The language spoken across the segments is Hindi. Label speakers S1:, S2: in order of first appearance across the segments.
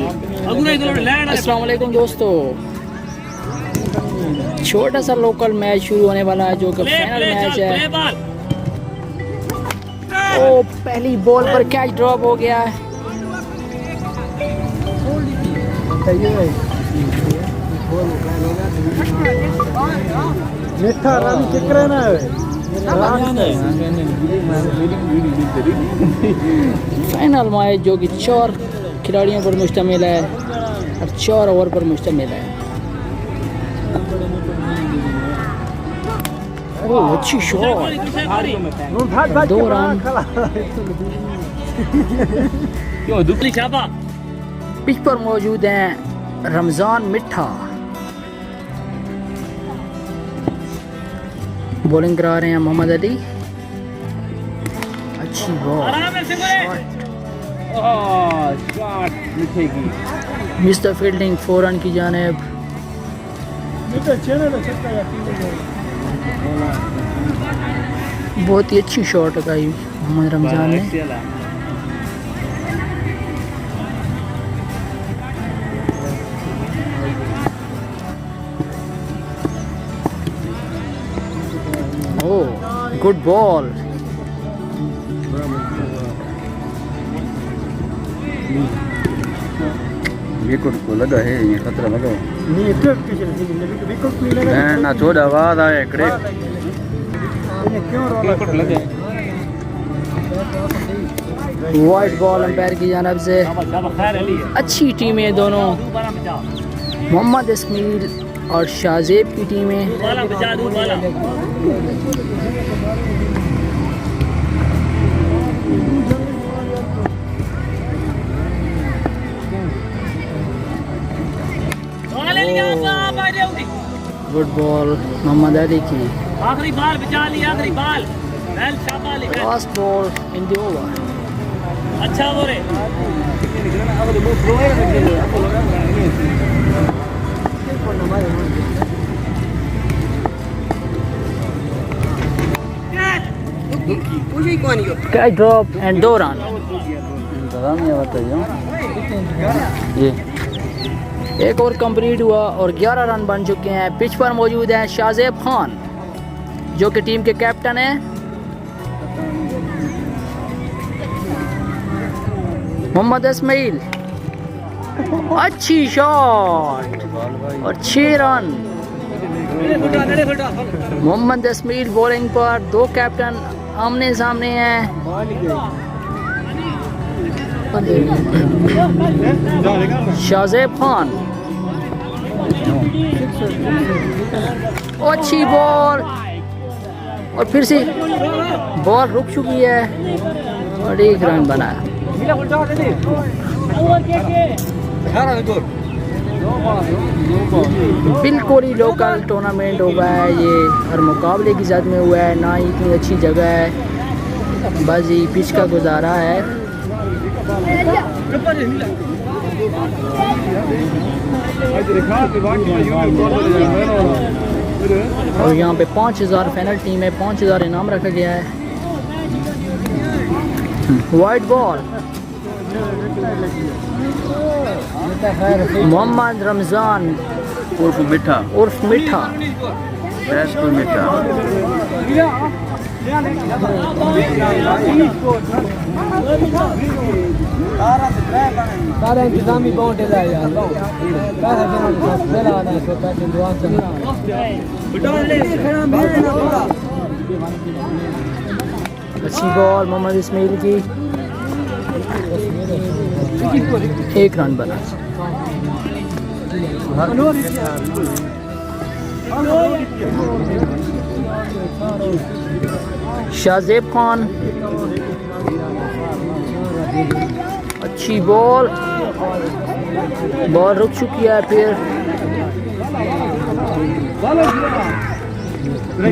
S1: अस्सलाम वालेकुम दोस्तों, छोटा सा लोकल मैच शुरू होने वाला है जो कि फाइनल मैच है। ओ पहली बॉल पर कैच ड्रॉप हो गया है। फाइनल मैच जो कि 4 खिलाड़ियों पर मुश्तमिल है और 4 ओवर पर मुश्तमिल है। ओह अच्छी शॉट, 2 रन। पिच पर मौजूद हैं रमजान मिठा, बॉलिंग करा रहे हैं मोहम्मद अली। अच्छी बॉल, मिस्टर फील्डिंग 4 रन की जानेब। बहुत ही अच्छी शॉट लगाई मोहम्मद रमजान ने। ओह गुड बॉल,
S2: विकेट को लगा है, ये खतरा लगा ना छोड़ आवाज आए इकडे
S1: वाइट बॉल अंपायर की जानिब से। अच्छी टीमें दोनों, मोहम्मद इस्माइल और शाहजेब की टीमें। गुड बॉल मोहम्मद अली की,
S3: आखिरी बाल बचा ली, आखिरी बाल
S1: last ball in the over.
S3: अच्छा ओवर है।
S1: Catch drop and 2 run.
S2: ये
S1: एक ओवर कंप्लीट हुआ और 11 रन बन चुके हैं। पिच पर मौजूद हैं शाहजेब खान जो कि टीम के कैप्टन हैं। मोहम्मद इस्माइल, अच्छी शॉट और 6 रन। मोहम्मद इस्माइल बॉलिंग पर, 2 कैप्टन आमने सामने हैं। शाहजेब खान, अच्छी बॉल और फिर से बॉल रुक चुकी है और 1 रन बना। बिल्कुल ही लोकल टूर्नामेंट होगा है ये, हर मुकाबले की ज़द में हुआ है, ना ही इतनी अच्छी जगह है, बस ये पिच का गुजारा है। और यहाँ पे 5000 फाइनल टीम है, 5000 इनाम रखा गया है। वाइट बॉल, मोहम्मद रमजान
S2: उर्फ मिठा,
S1: उर्फ मिठा।
S2: मिठा
S4: सारा इंतजामी बहुत है यार।
S1: अच्छी बॉल मोहम्मद इस्माइल की, 1 रन बना। शाहजेब खान, अच्छी बॉल, बॉल रुक चुकी है, फिर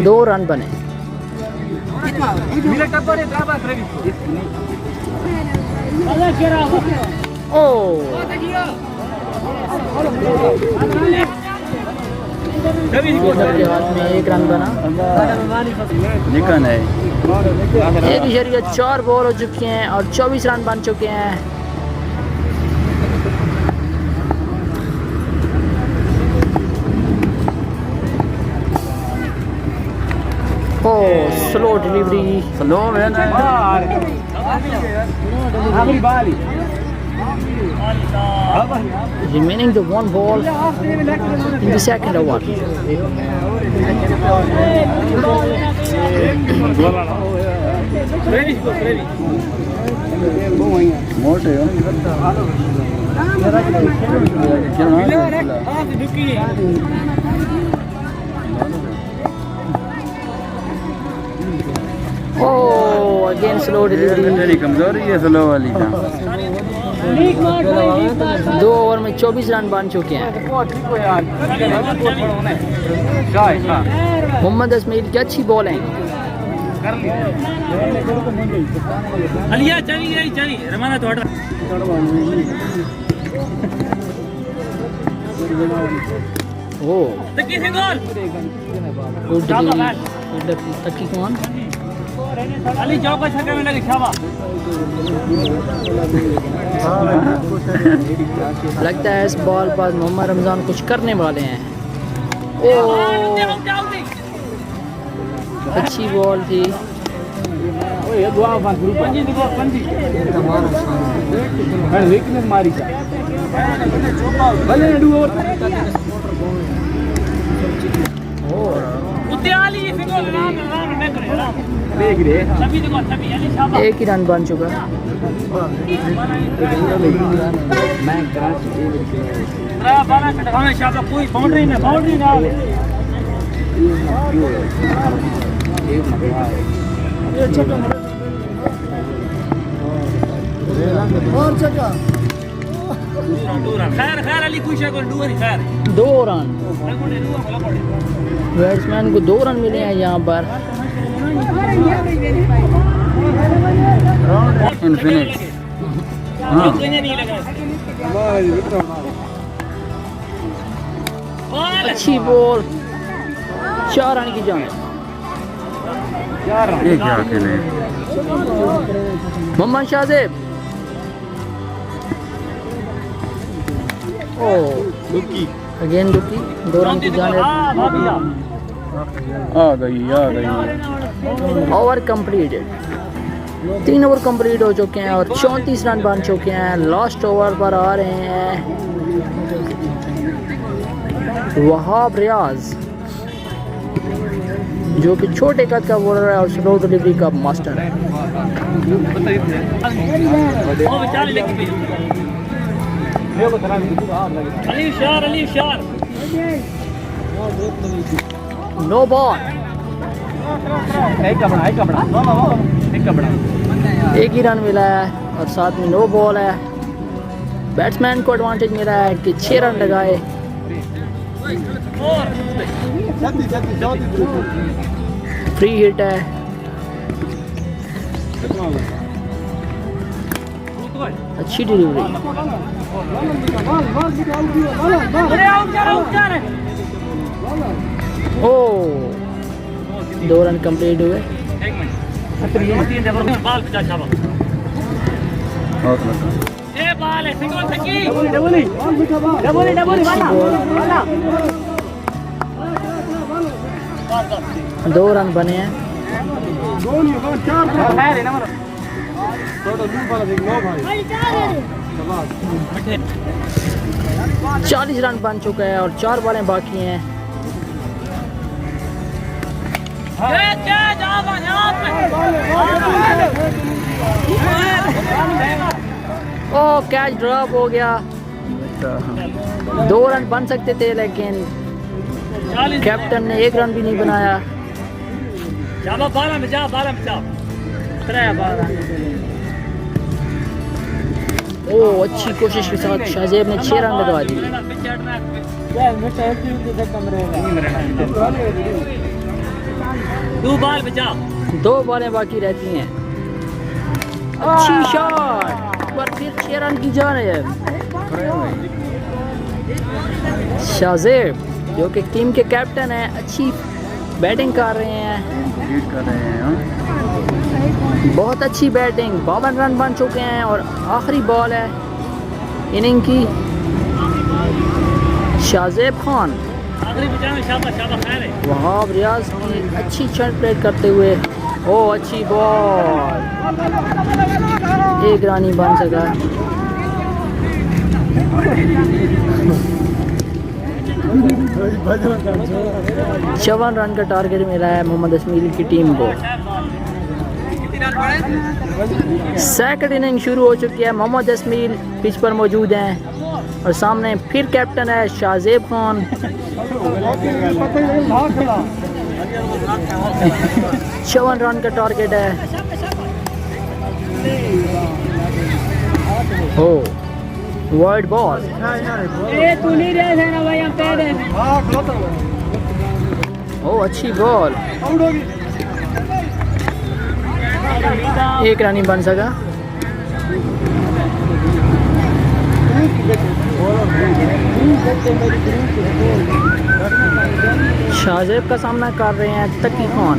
S1: 2 रन बने। के हाथ में 1 रन बना।
S2: निकन है
S1: 1.4 बॉल हो चुकी हैं और 24 रन बन चुके हैं। ओ स्लो डिलीवरी
S2: स्लो है ना
S1: remaining the one ball in the second over.
S2: मोटे हो
S1: Oh, again slow delivery.
S2: तेरी कमजोरी है स्लो वाली का
S1: 2 ओवर में 24 रन बन चुके हैं। मोहम्मद इस्माइल की अच्छी बॉल है।
S3: अलिया चली गई चली रमाना तो हट
S1: ओ
S3: तकी से गोल
S1: गुड तकी कौन
S3: अली चौका छक्के में लगी शाबाश
S1: लगता है इस बॉल पर मोहम्मद रमजान कुछ करने वाले हैं। ओ अच्छी बॉल थी। एक ही रन बन चुका।
S3: कोई बाउंड्री ना खैर खैर अली खुश है खैर
S1: 2 रन बैट्समैन को 2 रन मिले हैं यहाँ पर।
S2: इनफिनिट हाँ
S1: अच्छी बॉल 4 रन की जान।
S2: ये क्या खेले
S1: मोहम्मद शाहजेब ओ अगेन दुकी 2 रन की जान।
S2: आ गई
S1: ओवर कंप्लीटेड। 3 ओवर कंप्लीट हो चुके हैं और 34 रन बन चुके हैं। लास्ट ओवर पर आ रहे हैं वहाब रियाज जो कि छोटे कद का बॉलर है और स्लो डिलीवरी का मास्टर है।
S3: अली शार
S1: नो बॉल एक ही रन मिला है और साथ में नो बॉल है। बैट्समैन को एडवांटेज मिला है कि 6 रन लगाए। फ्री हिट है। अच्छी डिलीवरी। ओ 2 रन कंप्लीट हुए। दो रन बने हैं। चालीस रन बन चुका है और 4 बॉलें बाकी हैं। ओ कैच ड्रॉप हो गया। 2 रन बन सकते थे लेकिन कैप्टन ने 1 रन भी नहीं बनाया। ओ अच्छी कोशिश के साथ शाहजेब ने 6 रन लगवा दिए। 2 बॉलें बाकी रहती हैं। अच्छी शॉट पर फिर 6 रन की जानिब। शाहजेब जो कि टीम के कैप्टन हैं अच्छी बैटिंग कर रहे हैं। बहुत अच्छी बैटिंग। 52 रन बन चुके हैं और आखिरी बॉल है इनिंग की। शाहजेब खान
S3: आखिरी बचा में शाबाश शाबाश खैर है
S1: वहाब रियाज की अच्छी शॉट प्लेट करते हुए, ओ अच्छी बॉल, एक रानी बन सका। चौवन रन का टारगेट मिला है मोहम्मद इस्माइल की टीम को। सेकंड इनिंग शुरू हो चुकी है। मोहम्मद इस्माइल पिच पर मौजूद हैं और सामने फिर कैप्टन है शाहजेब खान। 54 रन का टारगेट है। हो वाइड बॉल, ओ अच्छी बॉल, एक रन ही बन सका। शाहजेब का सामना कर रहे हैं तकी खान।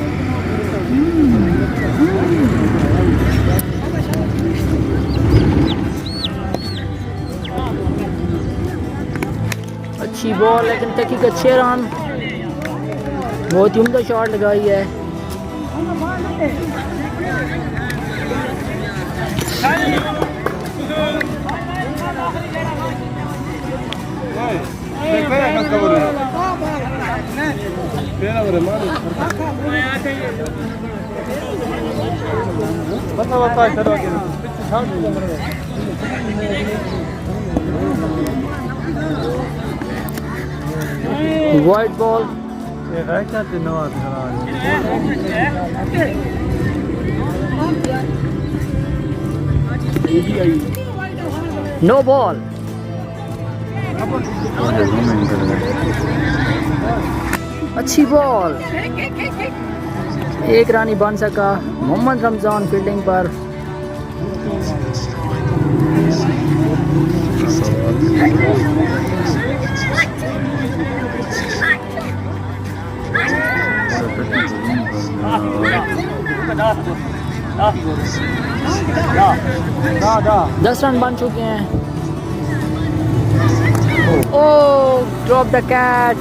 S1: अच्छी बॉल, लेकिन तकी का 6 रन, बहुत ही उम्दा शॉट लगाई है। वाइड बॉल, नो बॉल, अच्छी बॉल, एक रन ही बन सका। मोहम्मद रमजान फील्डिंग पर। दस रन बन चुके हैं। ओ ड्रॉप द कैच,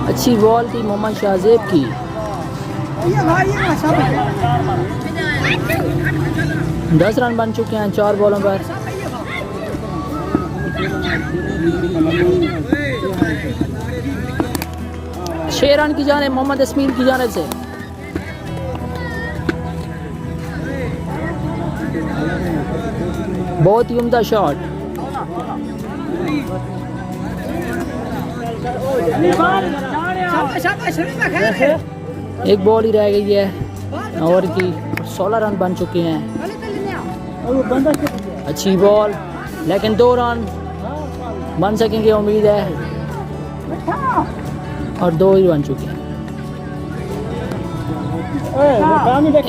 S1: अच्छी बॉल थी मोहम्मद शाहजेब की। 10 रन बन चुके हैं 4 बॉलों पर। छह रन की जाने मोहम्मद इस्माइल की जाने से। बहुत ही उम्दा शॉट। एक बॉल ही रह गई है ओवर की, 16 रन बन चुके हैं। अच्छी बॉल, लेकिन 2 रन बन सकेंगे उम्मीद है, और 2 ही बन चुके हैं।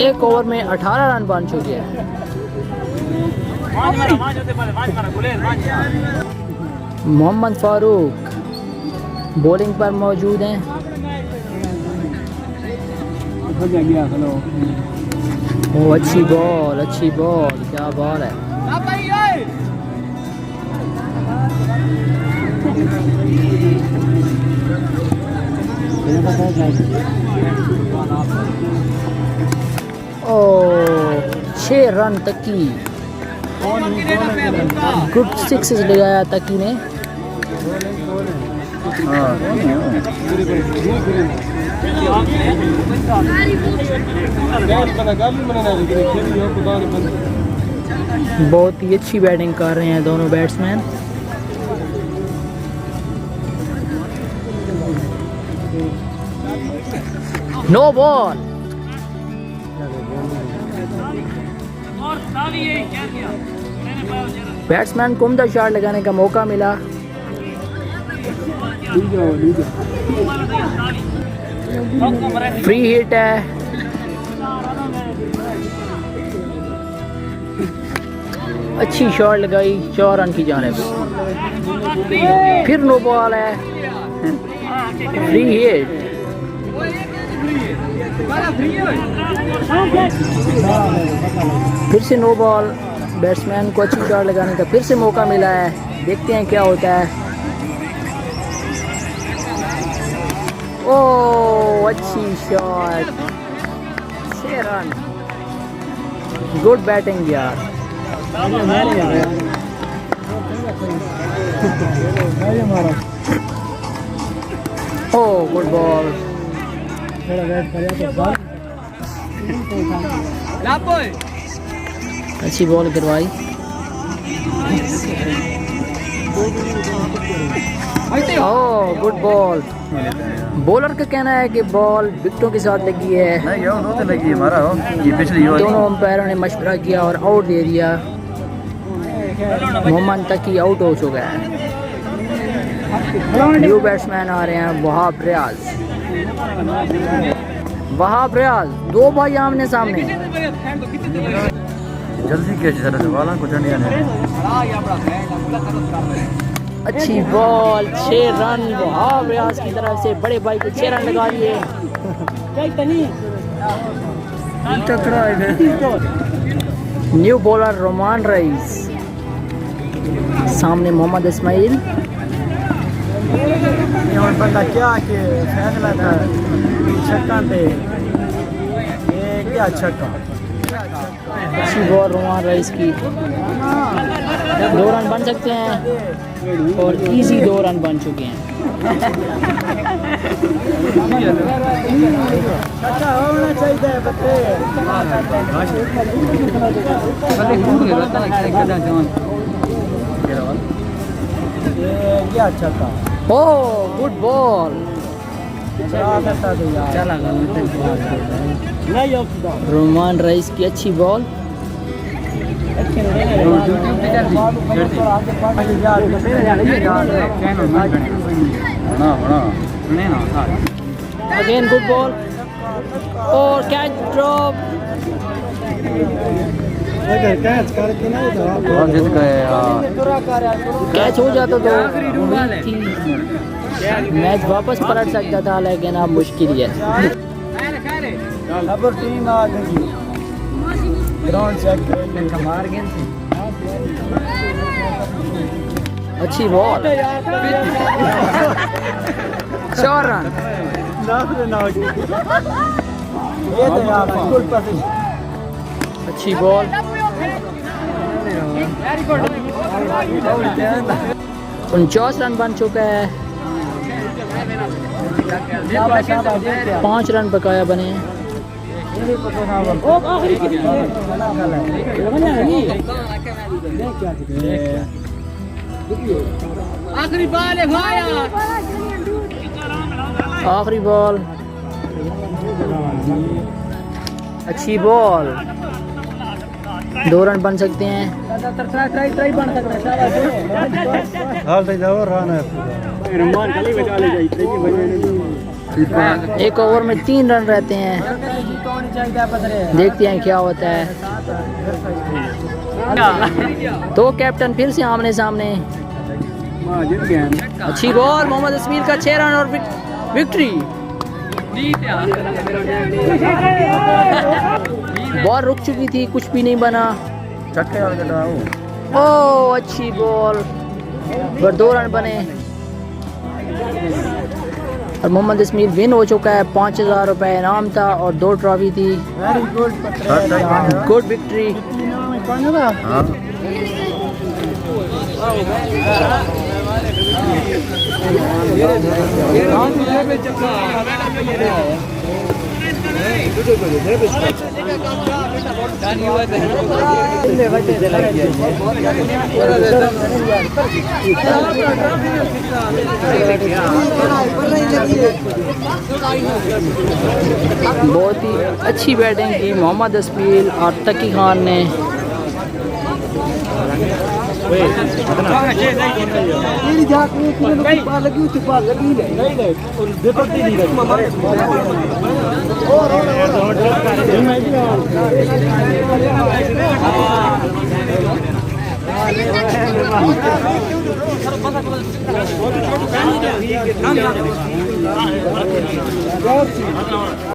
S1: एक ओवर में 18 रन बन चुके हैं। मोहम्मद फारूक बॉलिंग पर मौजूद हैं। ओ अच्छी बॉल, अच्छी बॉल, क्या बॉल है। ओ 6 रन तकी, गुड 6 लगाया तकी ने। बहुत ही अच्छी बैटिंग कर रहे हैं दोनों बैट्समैन। नो बॉल, बैट्समैन को उम्दा शॉट लगाने का मौका मिला। फ्री हिट है। अच्छी शॉट लगाई 4 रन की जाने पर। फिर नो बॉल है, फ्री हिट। फिर से नो बॉल, बैट्समैन को अच्छी शॉट लगाने का फिर से मौका मिला है। देखते हैं क्या होता है। ओह अच्छी शॉट, 6 रन, गुड बैटिंग यार। ओह गुड बॉल, अच्छी बॉल करवाई। Oh good ball. बॉलर का कहना है कि बॉल विकेटों के साथ लगी है।
S2: नहीं आउट होते लगी हमारा हो, ये पिछली वाली।
S1: दोनों अंपायरों ने मशवरा किया और आउट दे दिया। मोहम्मद तकी आउट हो चुका है। न्यू बैट्समैन आ रहे हैं, वहाब रियाज। वहाब रियाज, 2 भाई आमने सामने।
S2: जल्दी कैसे तरह से वाला को चढ़िया ने।
S1: अच्छी बॉल, 6 रन वहाब रियाज की तरफ से। बड़े भाई को 6 रन लगा दिए। न्यू बॉलर रोमान रईस, सामने मोहम्मद इस्माइल।
S4: बंदा क्या के फैसला था छक्का पे, ये क्या छक्का।
S1: अच्छी बॉल रोमान रईस की, 2 रन बन सकते हैं और इजी 2 रन बन चुके हैं।
S4: छक्का होना चाहिए बच्चे। ये क्या छक्का।
S1: Oh good ball, Roman rice की अच्छी बॉल। अगेन गुड बॉल और कैच ड्रॉप।
S4: कैच करके नहीं था,
S2: और जीत गए यार।
S1: कैच हो जाता तो उम्मीद थी मैच वापस पलट सकता था, लेकिन अब मुश्किल है।
S4: अब टीम आ गई ग्राउंड चेक मार गए।
S1: अच्छी बॉल, 4 रन।
S4: ये तो यार बिल्कुल पसंद।
S1: अच्छी बॉल, 49 रन बन चुका है। 5 रन बकाया बने।
S3: आखिरी बॉल है भाई,
S1: आखिरी बॉल, अच्छी बॉल, 2 रन बन सकते हैं। एक ओवर में 3 रन रहते हैं, देखते हैं क्या होता है। तो कैप्टन फिर से आमने सामने। अच्छी बॉल, मोहम्मद इस्माइल का 6 रन और विक्ट्री। बॉल रुक चुकी थी, कुछ भी नहीं बना।
S2: छक्के वाले का
S1: ओह अच्छी बॉल, पर 2 रन बने और मोहम्मद इस्माइल विन हो चुका है। 5000 रुपये इनाम था और 2 ट्रॉफी थी। Good victory. बहुत ही अच्छी बैटिंग की मोहम्मद इस्माइल और तकी खान ने।